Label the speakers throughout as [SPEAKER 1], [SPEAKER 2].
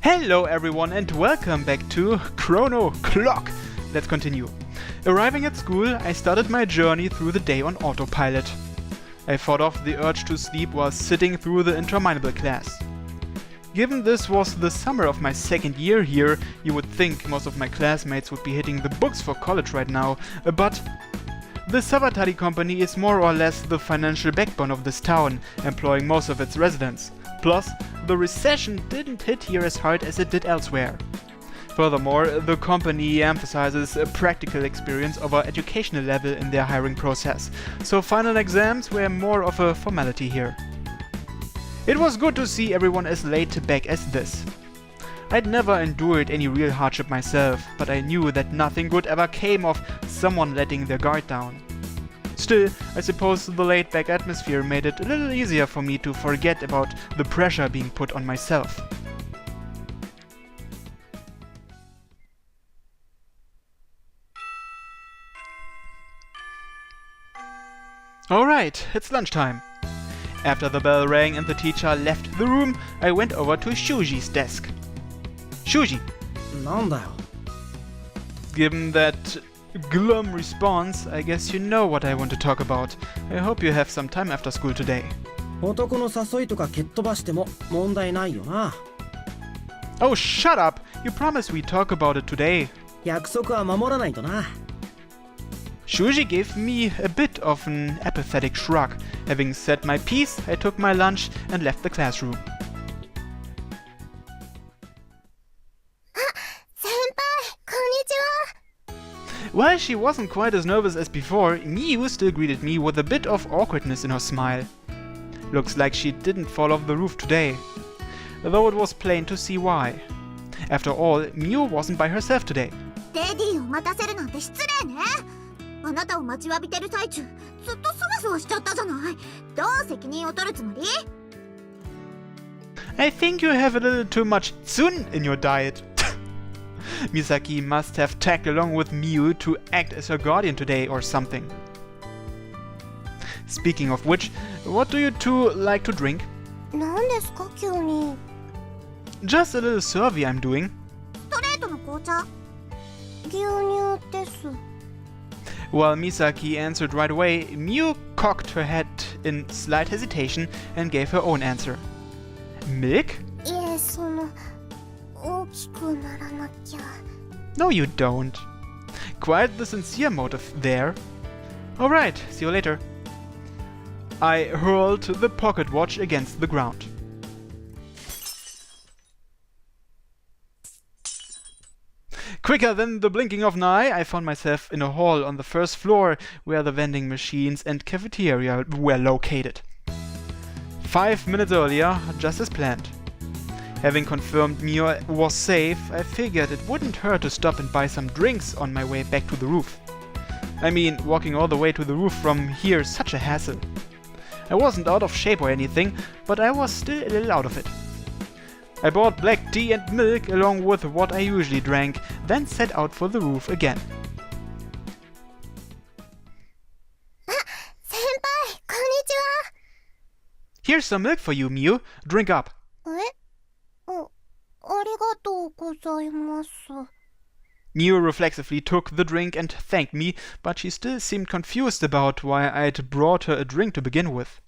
[SPEAKER 1] Hello everyone and welcome back to Chrono Clock. Let's continue. Arriving at school, I started my journey through the day on autopilot. I fought off the urge to sleep while sitting through the interminable class. Given this was the summer of my second year here, you would think most of my classmates would be hitting the books for college right now, but the Savatari company is more or less the financial backbone of this town, employing most of its residents. Plus, the recession didn't hit here as hard as it did elsewhere. Furthermore, the company emphasizes a practical experience over educational level in their hiring process, so final exams were more of a formality here. It was good to see everyone as laid back as this. I'd never endured any real hardship myself, but I knew that nothing good ever came of someone letting their guard down. Still, I suppose the laid-back atmosphere made it a little easier for me to forget about the pressure being put on myself. Alright, it's lunchtime. After the bell rang and the teacher left the room, I went over to Shuji's desk. Shuji.
[SPEAKER 2] なんだよ。
[SPEAKER 1] Given that glum response, I guess you know what I want to talk about. I hope you have some time after school today.
[SPEAKER 2] 男の誘いとか蹴っ飛ばしても問題ないよな。
[SPEAKER 1] Oh, shut up! You promised we'd talk about it today.
[SPEAKER 2] 約束は守らないとな。
[SPEAKER 1] Shuji gave me a bit of an apathetic shrug. Having said my piece, I took my lunch and left the classroom. While she wasn't quite as nervous as before, Miu still greeted me with a bit of awkwardness in her smile. Looks like she didn't fall off the roof today, though it was plain to see why. After all, Miu wasn't by herself today.
[SPEAKER 3] レディーを待たせるなんて失礼ね。あなたを待ちわびてる最中、ずっとそわそわしちゃったじゃない。どう責任を取るつもり？
[SPEAKER 1] I think you have a little too much tsun in your diet. Misaki must have tagged along with Miu to act as her guardian today or something. Speaking of which, what do you two like to drink?
[SPEAKER 3] 何ですか急に。
[SPEAKER 1] Just a little survey I'm doing.
[SPEAKER 3] ストレートの紅茶。牛乳です。
[SPEAKER 1] While Misaki answered right away, Miu cocked her head in slight hesitation and gave her own answer. Milk?
[SPEAKER 3] いえ、その大きくならなきゃ。
[SPEAKER 1] No, you don't. Quite the sincere motive there. Alright, see you later. I hurled the pocket watch against the ground. Quicker than the blinking of an eye, I found myself in a hall on the first floor where the vending machines and cafeteria were located. 5 minutes earlier, just as planned. Having confirmed Miu was safe, I figured it wouldn't hurt to stop and buy some drinks on my way back to the roof. I mean, walking all the way to the roof from here is such a hassle. I wasn't out of shape or anything, but I was still a little out of it. I bought black tea and milk along with what I usually drank, then set out for the roof again.
[SPEAKER 3] あ、先輩、こんにちは。
[SPEAKER 1] Here's some milk for you, Miu. Drink up.
[SPEAKER 3] ありがとうございます。
[SPEAKER 1] Miu reflexively took the drink and thanked me, but she still seemed confused about why I'd brought her a drink to begin with.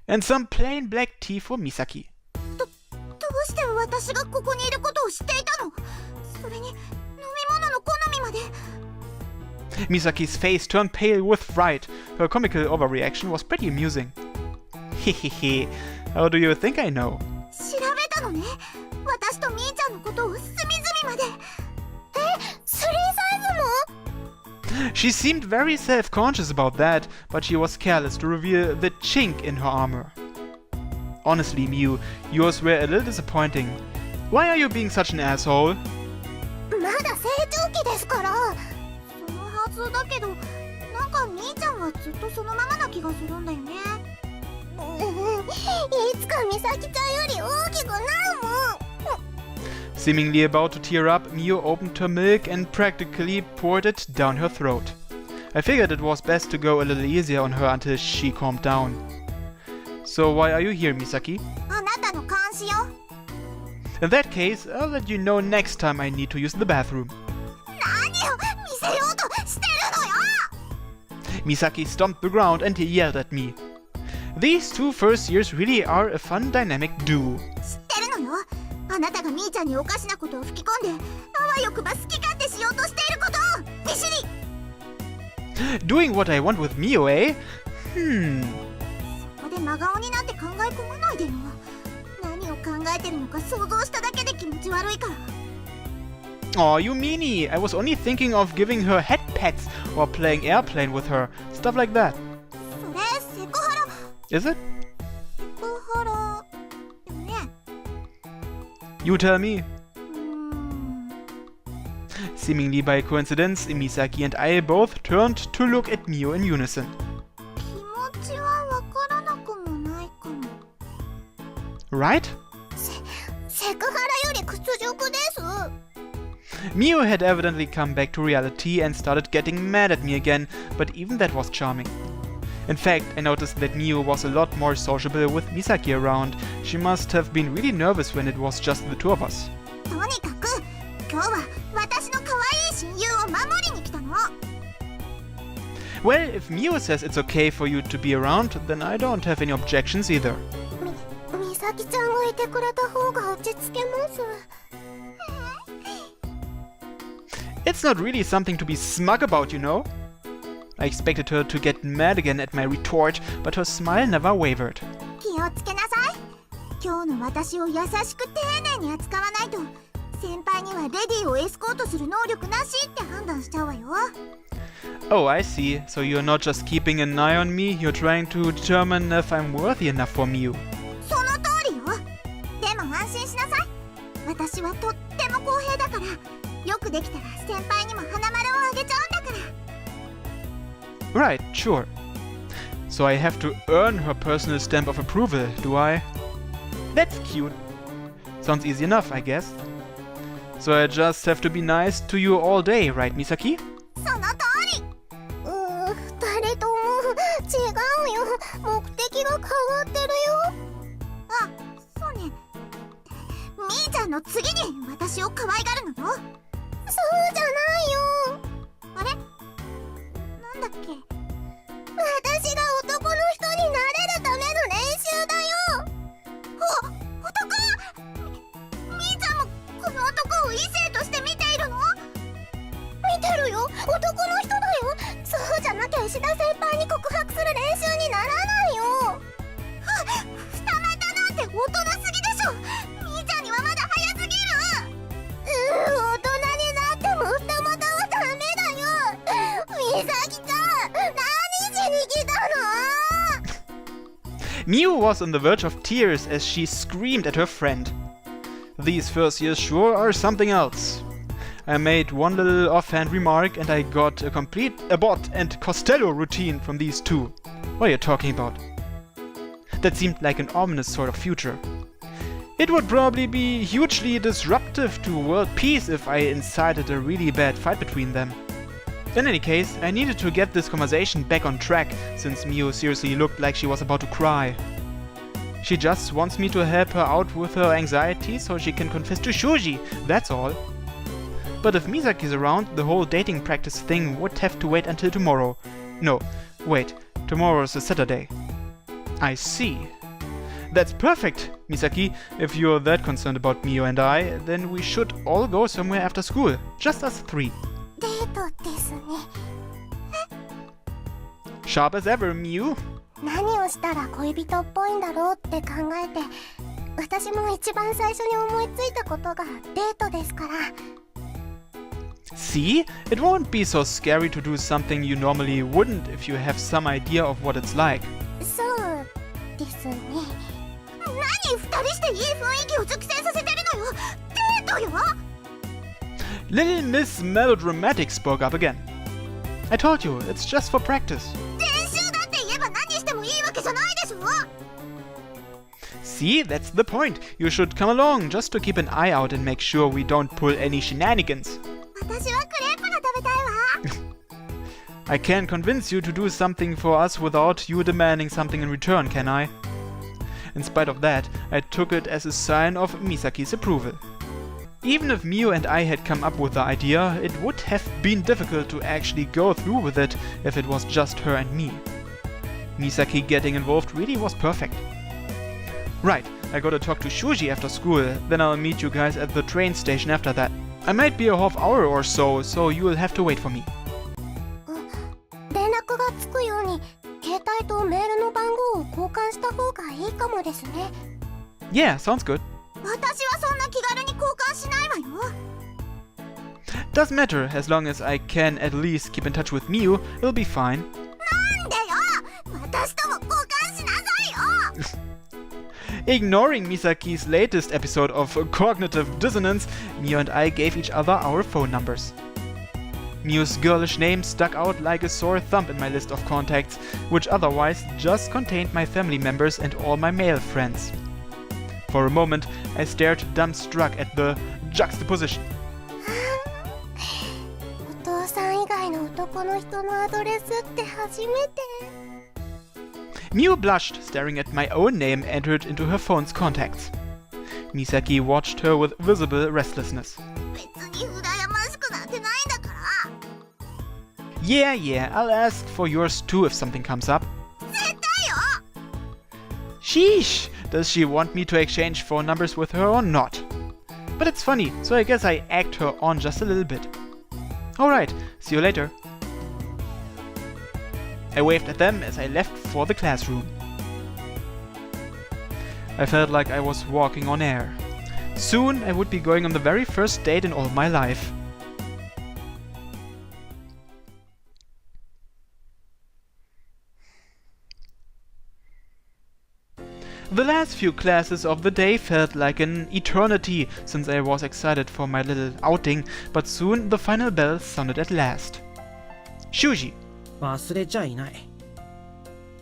[SPEAKER 1] And some plain black tea for Misaki.
[SPEAKER 3] どうして私がここにいることを知っていたの？それに飲み物の好みまで。
[SPEAKER 1] Misaki's face turned pale with fright. Her comical overreaction was pretty amusing. Hehehe, how do you think I know?
[SPEAKER 3] 調べたのね。私とみーちゃんのことを隅々まで。スリーサイズも？
[SPEAKER 1] She seemed very self-conscious about that, but she was careless to reveal the chink in her armor. Honestly, Miu, yours were a little disappointing. Why are you being such an asshole?
[SPEAKER 3] まだ成長期ですから。そのはずだけど、なんかみーちゃんはずっとそのままな気がするんだよね。いつかみさきちゃんより大きくなるもん。
[SPEAKER 1] Seemingly about to tear up, Miu opened her milk and practically poured it down her throat. I figured it was best to go a little easier on her until she calmed down. So why are you here, Misaki?
[SPEAKER 3] あなたの監視よ。
[SPEAKER 1] In that case, I'll let you know next time I need to use the bathroom.
[SPEAKER 3] 何を見せようとしてるのよ
[SPEAKER 1] Misaki stomped the ground and yelled at me. These two first years really are a fun dynamic duo.
[SPEAKER 3] 知ってるのよあなたがみーちゃんにおかしなことを吹き込んであわよくば好き勝手しようとしていることをビシリ
[SPEAKER 1] Doing what I want with Mio, eh?
[SPEAKER 3] そこで真顔になって考え込まないでよ何を考えてるのか想像しただけで気持ち悪いから
[SPEAKER 1] Aw, you meanie! I was only thinking of giving her head pets or playing airplane with her. Stuff like that.
[SPEAKER 3] それセクハラ
[SPEAKER 1] Is it?
[SPEAKER 3] セクハラよね
[SPEAKER 1] You tell me. Seemingly by coincidence, Misaki and I both turned to look at Mio in unison.
[SPEAKER 3] 気持ちはわからなくもないかも
[SPEAKER 1] Right?
[SPEAKER 3] セクハラより屈辱です
[SPEAKER 1] Mio had evidently come back to reality and started getting mad at me again, but even that was charming. In fact, I noticed that Mio was a lot more sociable with Misaki around. She must have been really nervous when it was just the two of us.
[SPEAKER 3] とにかく今日は私の可愛い親友を守りに来たの
[SPEAKER 1] Well, if Mio says it's okay for you to be around, then I don't have any objections either.
[SPEAKER 3] みさきちゃんがいてくれた方が落ち着けます
[SPEAKER 1] It's not really something to be smug about, you know? I expected her to get mad again at my retort, but her smile never wavered.
[SPEAKER 3] 気をつけなさい今日の私を優しく丁寧に扱わないと先輩にはレディーをエスコートする能力なしって判断しちゃうわよ
[SPEAKER 1] Oh, I see. So you're not just keeping an eye on me, you're trying to determine if I'm worthy enough for Mio.
[SPEAKER 3] その通りよでも安心しなさい私はとっても公平だからよくできたら先輩にも花丸をあげちゃうんだから
[SPEAKER 1] Right, sure. So I have to earn her personal stamp of approval, do I? That's cute. Sounds easy enough, I guess. So I just have to be nice to you all day, right, Misaki?
[SPEAKER 3] その通り二人とも違うよ目的が変わってるよあ、そうねみーちゃんの次に私を可愛がるのよそうじゃないよあれなんだっけ私が男の人になれるための練習だよ男みーちゃんもこの男を異性として見ているの見てるよ男の人だよそうじゃなきゃ石田先輩に告白する練習にならないよ二股なんて大人すぎでしょみーちゃんにはまだ早すぎる大人になっても二股はダメだよみさきちゃん何しに来たの
[SPEAKER 1] Mio was on the verge of tears as she screamed at her friend. These first years sure are something else. I made one little offhand remark and I got a complete Abbott and Costello routine from these two. What are you talking about? That seemed like an ominous sort of future. It would probably be hugely disruptive to world peace if I incited a really bad fight between them. In any case, I needed to get this conversation back on track, since Mio seriously looked like she was about to cry. She just wants me to help her out with her anxiety so she can confess to Shuji, that's all. But if Misaki's around, the whole dating practice thing would have to wait until tomorrow. No, wait, tomorrow's a Saturday. I see. That's perfect, Misaki. If you're that concerned about Mio and I, then we should all go somewhere after school. Just us three.
[SPEAKER 3] デートですね
[SPEAKER 1] Sharp as ever, Mio.
[SPEAKER 3] 何をしたら恋人っぽいんだろうって考えて私も一番最初に思いついたことがデートですから
[SPEAKER 1] See? It won't be so scary to do something you normally wouldn't if you have some idea of what it's like.
[SPEAKER 3] そうですね何二人していい雰囲気を熟成させてるのよデートよ
[SPEAKER 1] Little Miss Melodramatic spoke up again. I told you, it's just for practice.
[SPEAKER 3] 練習だって言えば何してもいいわけじゃないでしょ
[SPEAKER 1] See, that's the point. You should come along just to keep an eye out and make sure we don't pull any shenanigans.
[SPEAKER 3] 私はクレープが食べたいわ
[SPEAKER 1] I can't convince you to do something for us without you demanding something in return, can I? In spite of that, I took it as a sign of Misaki's approval. Even if Miu and I had come up with the idea, it would have been difficult to actually go through with it if it was just her and me. Misaki getting involved really was perfect. Right, I gotta talk to Shuji after school, then I'll meet you guys at the train station after that. I might be a half hour or so you will have to wait for me.
[SPEAKER 3] 連絡がつくように携帯とメールの番号を交換した方がいいかもですね。
[SPEAKER 1] Yeah, sounds good.
[SPEAKER 3] 私はそんな気軽に交換しないわよ。
[SPEAKER 1] Doesn't matter, as long as I can at least keep in touch with Miu, it'll be fine.
[SPEAKER 3] なんでよ、私とも交換しなさいよ。
[SPEAKER 1] Ignoring Misaki's latest episode of cognitive dissonance, Miu and I gave each other our phone numbers. Miu's girlish name stuck out like a sore thumb in my list of contacts, which otherwise just contained my family members and all my male friends. For a moment, I stared dumbstruck at the juxtaposition.
[SPEAKER 3] お父さん以外の男の人のアドレスって初めて。
[SPEAKER 1] Miu blushed, staring at my own name entered into her phone's contacts. Misaki watched her with visible restlessness.
[SPEAKER 3] 別に羨ましくなんてないんだから。
[SPEAKER 1] Yeah, I'll ask for yours too if something comes up.
[SPEAKER 3] 絶対よ。
[SPEAKER 1] Sheesh! Does she want me to exchange phone numbers with her or not? But it's funny, so I guess I egged her on just a little bit. Alright, see you later. I waved at them as I left for the classroom. I felt like I was walking on air. Soon I would be going on the very first date in all my life. The last few classes of the day felt like an eternity since I was excited for my little outing, but soon the final bell sounded at last. Shuji.
[SPEAKER 2] 忘れちゃいない。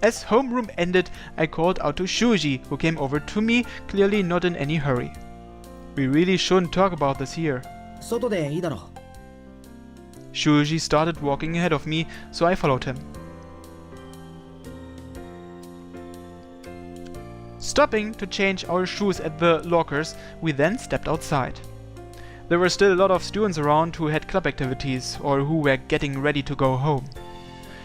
[SPEAKER 1] As homeroom ended, I called out to Shuji, who came over to me, clearly not in any hurry. We really shouldn't talk about this here.
[SPEAKER 2] 外でいいだろ。
[SPEAKER 1] Shuji started walking ahead of me, so I followed him. Stopping to change our shoes at the lockers, we then stepped outside. There were still a lot of students around who had club activities or who were getting ready to go home.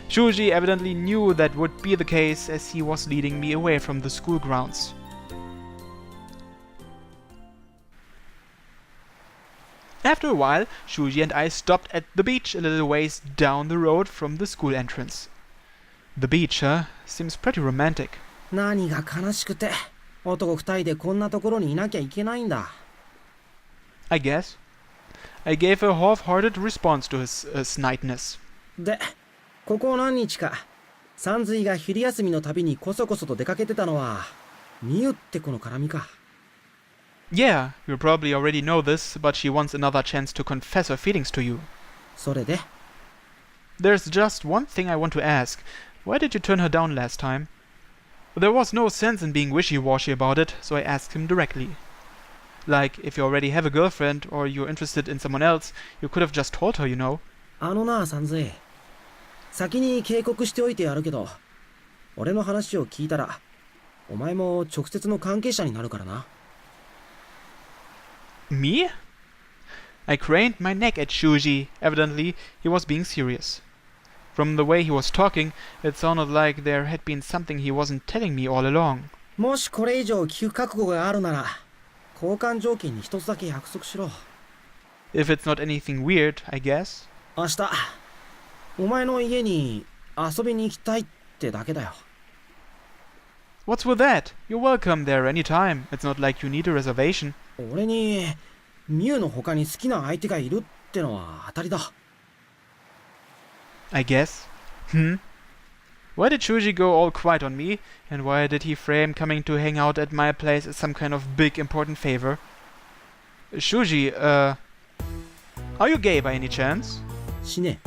[SPEAKER 1] Shuji evidently knew that would be the case as he was leading me away from the school grounds. After a while, Shuji and I stopped at the beach a little ways down the road from the school entrance. The beach, huh? Seems pretty romantic.
[SPEAKER 2] 何が悲しくて男二人でこんなところにいなきゃいけないんだ。
[SPEAKER 1] I guess. I gave a half-hearted response to his snightness.
[SPEAKER 2] で、ここ何日かサンズイが昼休みのたびにこそこそと出かけてたのはミユって子の絡みか。
[SPEAKER 1] Yeah, you probably already know this, but she wants another chance to confess her feelings to you.
[SPEAKER 2] それで
[SPEAKER 1] There's just one thing I want to ask. Why did you turn her down last time? There was no sense in being wishy-washy about it, so I asked him directly. Like, if you already have a girlfriend or you're interested in someone else, you could have just told her, you know.
[SPEAKER 2] あのなサンズイ、先に警告しておいてやるけど、俺の話を聞いたらお前も直接の関係者になるからな。
[SPEAKER 1] Me? I craned my neck at Shuji. Evidently, he was being serious. From the way he was talking, it sounded like there had been something he wasn't telling me all along.
[SPEAKER 2] もしこれ以上聞く覚悟があるなら交換条件に一つだけ約束しろ。
[SPEAKER 1] If it's not anything weird, I guess.
[SPEAKER 2] 明日お前の家に遊びに行きたいってだけだよ。
[SPEAKER 1] What's with that? You're welcome there anytime. It's not like you need a reservation.
[SPEAKER 2] 俺にミユの他に好きな相手がいるってのは当たりだ。
[SPEAKER 1] I guess. Why did Shuji go all quiet on me? And why did he frame coming to hang out at my place as some kind of big important favor? Shuji, are you gay by any chance?
[SPEAKER 2] 死ね。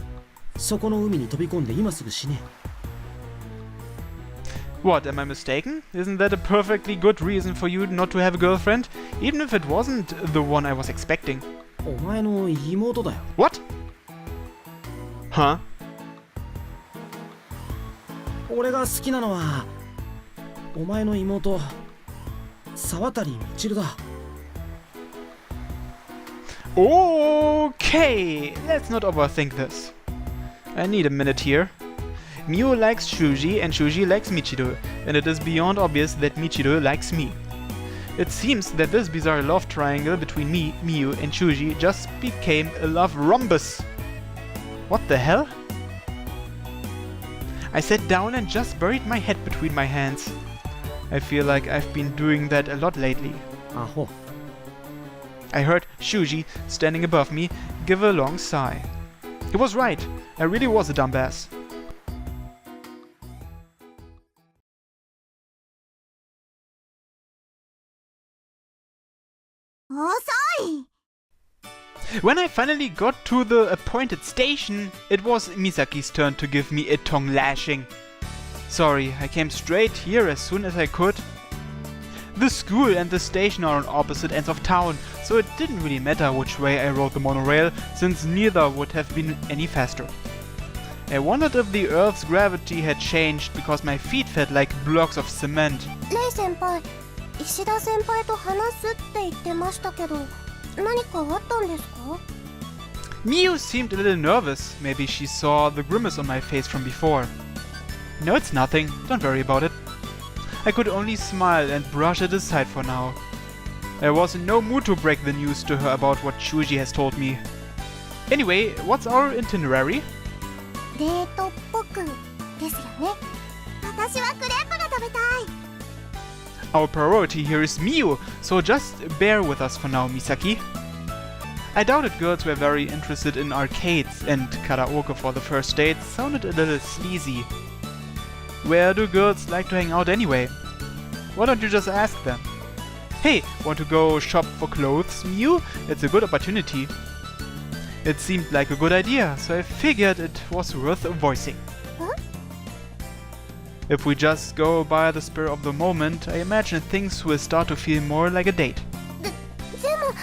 [SPEAKER 2] そこの海に飛び込んで今すぐ死ね。
[SPEAKER 1] What, am I mistaken? Isn't that a perfectly good reason for you not to have a girlfriend? Even if it wasn't the one I was expecting.
[SPEAKER 2] お前の妹だよ。
[SPEAKER 1] What? Huh?
[SPEAKER 2] 俺が好きなのはお前の妹沢渡みちるだ。
[SPEAKER 1] Okay, let's not overthink this. I need a minute here. Miu likes Shuji and Shuji likes Michiru, and it is beyond obvious that Michiru likes me. It seems that this bizarre love triangle between me, Miu and Shuji just became a love rhombus. What the hell? I sat down and just buried my head between my hands. I feel like I've been doing that a lot lately.
[SPEAKER 2] アホ。
[SPEAKER 1] I heard Shuji, standing above me, give a long sigh. He was right. I really was a dumbass. When I finally got to the appointed station, it was Misaki's turn to give me a tongue lashing. Sorry, I came straight here as soon as I could. The school and the station are on opposite ends of town, so it didn't really matter which way I rode the monorail, since neither would have been any faster. I wondered if the Earth's gravity had changed because my feet felt like blocks of cement.
[SPEAKER 3] レイ先輩、石田先輩と話すって言ってましたけど、何かあったんですか？
[SPEAKER 1] Miu seemed a little nervous. Maybe she saw the grimace on my face from before. No, it's nothing. Don't worry about it. I could only smile and brush it aside for now. I was in no mood to break the news to her about what Shuji has told me. Anyway, what's our itinerary?
[SPEAKER 3] デートっぽくですよね。私はクレープが食べたい。
[SPEAKER 1] Our priority here is Miu, so just bear with us for now, Misaki. I doubted girls were very interested in arcades, and karaoke for the first date sounded a little sleazy. Where do girls like to hang out anyway? Why don't you just ask them? Hey, want to go shop for clothes, Miu? It's a good opportunity. It seemed like a good idea, so I figured it was worth voicing.
[SPEAKER 3] Huh?
[SPEAKER 1] If we just go by the spur of the moment, I imagine things will start to feel more like a date.
[SPEAKER 3] でも、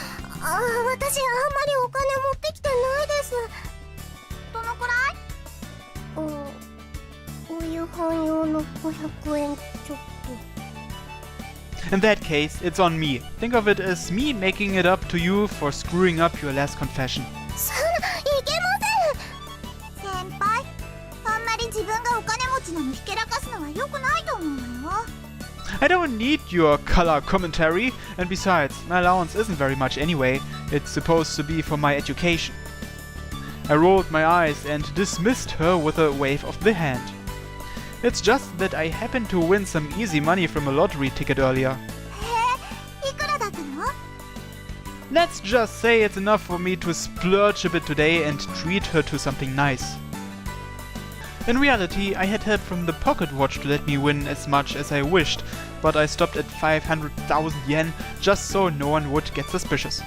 [SPEAKER 3] 私あんまりお金持ってきてないです。どのくらい？お夕飯用の500円ちょっと。
[SPEAKER 1] In that case, it's on me. Think of it as me making it up to you for screwing up your last confession.
[SPEAKER 3] そんないけません。先輩、あんまり自分がお金持ちなのひけらかすのは良くないと思うのよ。
[SPEAKER 1] I don't need your color commentary, and besides, my allowance isn't very much anyway. It's supposed to be for my education. I rolled my eyes and dismissed her with a wave of the hand. It's just that I happened to win some easy money from a lottery ticket earlier.
[SPEAKER 3] いくらだったの？
[SPEAKER 1] Let's just say it's enough for me to splurge a bit today and treat her to something nice. In reality, I had help from the pocket watch to let me win as much as I wished, but I stopped at 500,000 yen just so no one would get suspicious.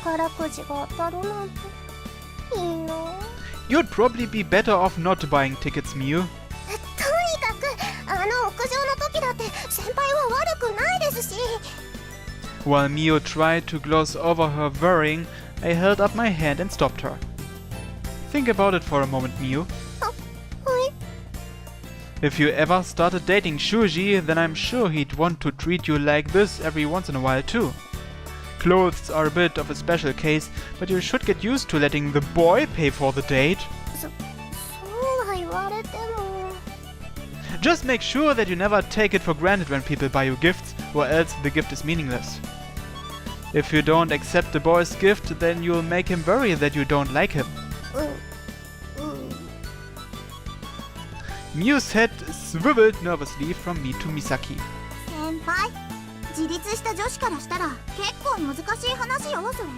[SPEAKER 3] 宝くじが当たるなんていいな。
[SPEAKER 1] You'd probably be better off not buying tickets, Miu.
[SPEAKER 3] とにかくあの屋上の時だって先輩は悪くないですし。
[SPEAKER 1] While Miu tried to gloss over her worrying, I held up my hand and stopped her. Think about it for a moment, Miu.
[SPEAKER 3] はい。
[SPEAKER 1] If you ever started dating Shuji, then I'm sure he'd want to treat you like this every once in a while too. Clothes are a bit of a special case, but you should get used to letting the boy pay for the date.
[SPEAKER 3] そうは言われても。
[SPEAKER 1] Just make sure that you never take it for granted when people buy you gifts, or else the gift is meaningless. If you don't accept the boy's gift, then you'll make him worry that you don't like him. Miu's head swiveled nervously from me to Misaki.
[SPEAKER 3] 先輩、自立した女子からしたら結構難しい話よそれ。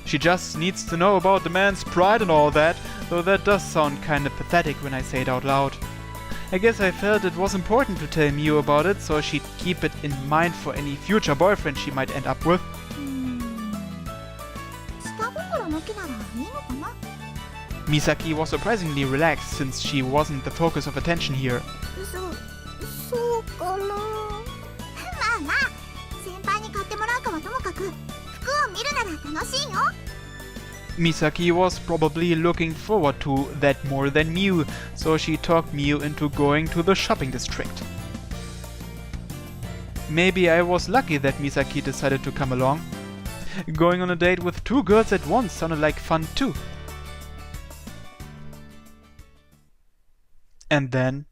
[SPEAKER 1] She just needs to know about the man's pride and all that, though that does sound kinda pathetic when I say it out loud. I guess I felt it was important to tell Miu about it, so she'd keep it in mind for any future boyfriend she might end up with.
[SPEAKER 3] 下心抜きならいいのかな？
[SPEAKER 1] Misaki was surprisingly relaxed since she wasn't the focus of attention here.
[SPEAKER 3] そうかな。まあまあ、先輩に買ってもらうかはともかく、服を見るなら楽しいよ。
[SPEAKER 1] Misaki was probably looking forward to that more than Miu, so she talked Miu into going to the shopping district. Maybe I was lucky that Misaki decided to come along. Going on a date with two girls at once sounded like fun too. And then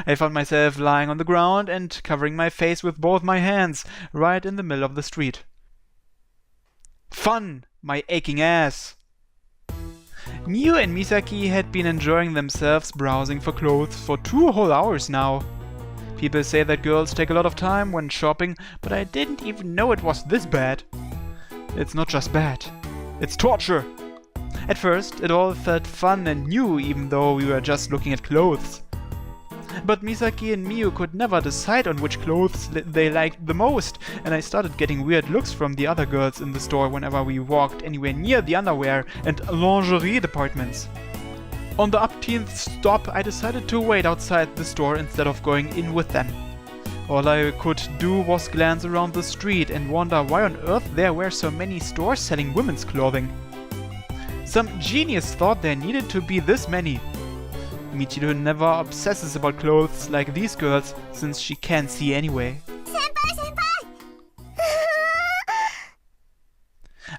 [SPEAKER 1] I found myself lying on the ground and covering my face with both my hands, right in the middle of the street. Fun, my aching ass! Miu and Misaki had been enjoying themselves browsing for clothes for 2 whole hours now. People say that girls take a lot of time when shopping, but I didn't even know it was this bad. It's not just bad, it's torture! At first, it all felt fun and new, even though we were just looking at clothes. But Misaki and Miu could never decide on which clothes they liked the most, and I started getting weird looks from the other girls in the store whenever we walked anywhere near the underwear and lingerie departments. On the upteenth stop, I decided to wait outside the store instead of going in with them. All I could do was glance around the street and wonder why on earth there were so many stores selling women's clothing. Some genius thought there needed to be this many. Michiru never obsesses about clothes like these girls, since she can't see anyway.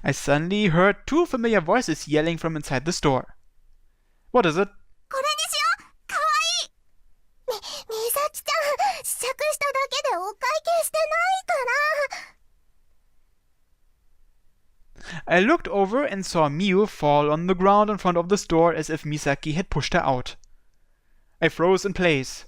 [SPEAKER 1] I suddenly heard 2 familiar voices yelling from inside the store. What is it? I looked over and saw Miu fall on the ground in front of the store as if Misaki had pushed her out. I froze in place.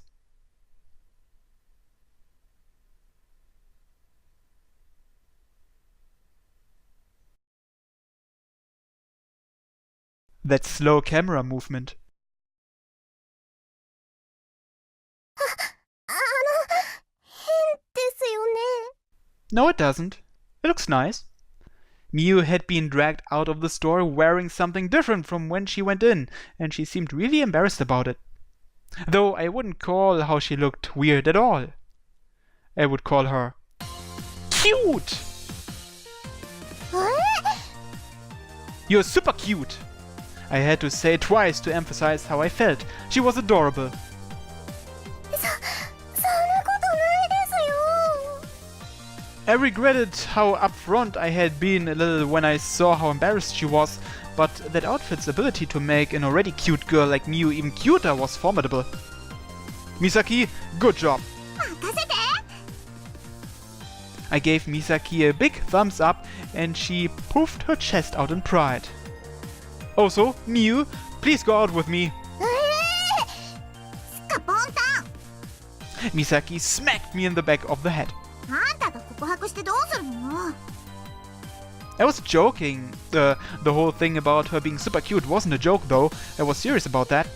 [SPEAKER 1] That slow camera movement. No, it doesn't. It looks nice. Miu had been dragged out of the store wearing something different from when she went in, and she seemed really embarrassed about it. Though I wouldn't call how she looked weird at all. I would call her cute! You're super cute! I had to say it twice to emphasize how I felt. She was adorable. I regretted how upfront I had been a little when I saw how embarrassed she was, but that outfit's ability to make an already cute girl like Miu even cuter was formidable. Misaki, good job! I gave Misaki a big thumbs up and she puffed her chest out in pride. Also, Miu, please go out with me. Misaki smacked me in the back of the head. I was joking. The whole thing about her being super cute wasn't a joke though. I was serious about that.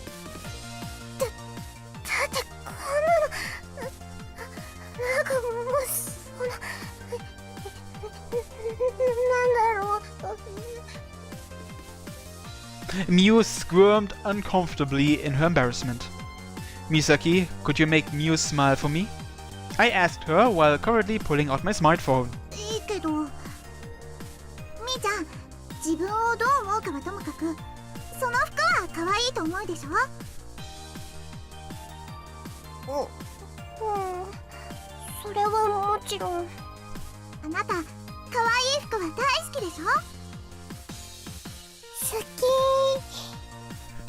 [SPEAKER 1] Miu squirmed uncomfortably in her embarrassment. Misaki, could you make Miu smile for me? I asked her while currently pulling out my smartphone.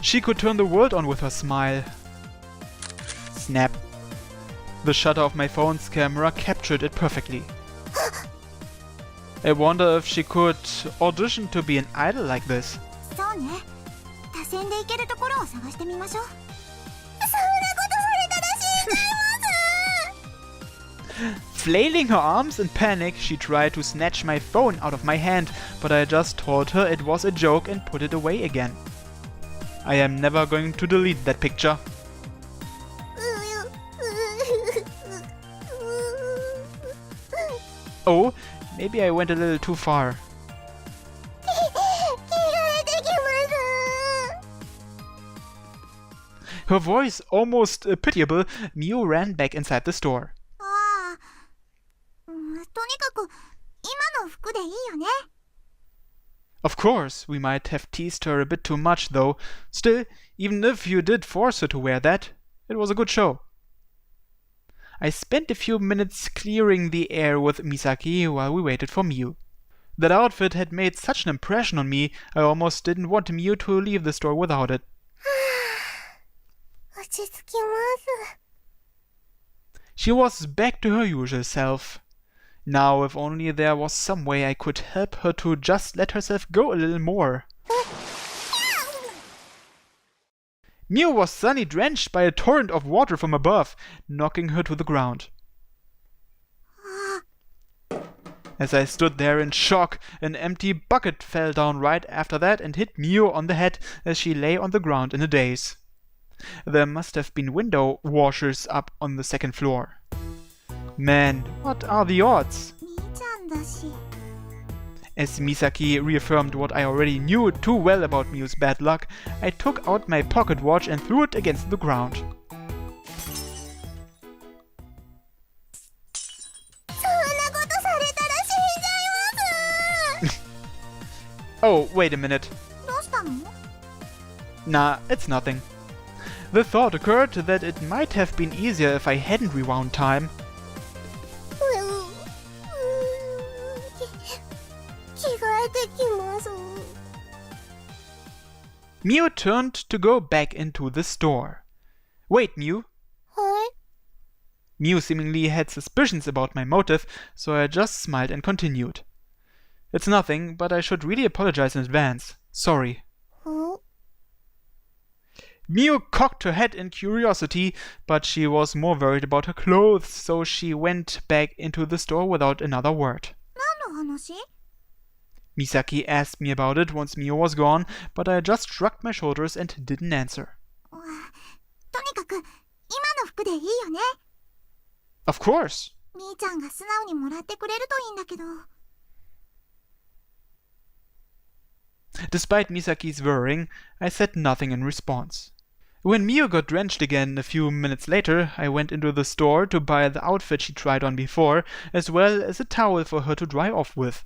[SPEAKER 1] She could turn the world on with her smile. Snap. The shutter of my phone's camera captured it perfectly. I wonder if she could audition to be an idol like this. Flailing her arms in panic, she tried to snatch my phone out of my hand, but I just told her it was a joke and put it away again. I am never going to delete that picture. Oh, maybe I went a little too far. Her voice almost pitiable, Miu ran back inside the store. Of course, we might have teased her a bit too much, though. Still, even if you did force her to wear that, it was a good show. I spent a few minutes clearing the air with Misaki while we waited for Miu. That outfit had made such an impression on me, I almost didn't want Miu to leave the store without it.
[SPEAKER 3] 落ち着きます。
[SPEAKER 1] She was back to her usual self. Now, if only there was some way I could help her to just let herself go a little more. Miu was suddenly drenched by a torrent of water from above, knocking her to the ground. As I stood there in shock, an empty bucket fell down right after that and hit Miu on the head as she lay on the ground in a daze. There must have been window washers up on the second floor. Man, what are the odds?
[SPEAKER 3] みーちゃんだし。
[SPEAKER 1] As Misaki reaffirmed what I already knew too well about Miu's bad luck, I took out my pocket watch and threw it against the ground.
[SPEAKER 3] そんなことされたら死んじゃいます。
[SPEAKER 1] Oh, wait a minute.
[SPEAKER 3] どうしたの？
[SPEAKER 1] Nah, it's nothing. The thought occurred that it might have been easier if I hadn't rewound time.
[SPEAKER 3] 着替えてきます。
[SPEAKER 1] Miu turned to go back into the store. Wait, Miu.
[SPEAKER 3] はい。
[SPEAKER 1] Miu seemingly had suspicions about my motive, so I just smiled and continued. It's nothing, but I should really apologize in advance. Sorry.
[SPEAKER 3] お
[SPEAKER 1] Miu cocked her head in curiosity, but she was more worried about her clothes, so she went back into the store without another word.
[SPEAKER 3] 何の話？
[SPEAKER 1] Misaki asked me about it once Miu was gone, but I just shrugged my shoulders and didn't answer.
[SPEAKER 3] とにかく今の服でいいよね。
[SPEAKER 1] Of course.
[SPEAKER 3] みーちゃんが素直にもらってくれるといいんだけど。
[SPEAKER 1] Despite Misaki's worrying, I said nothing in response. When Miu got drenched again a few minutes later, I went into the store to buy the outfit she tried on before, as well as a towel for her to dry off with.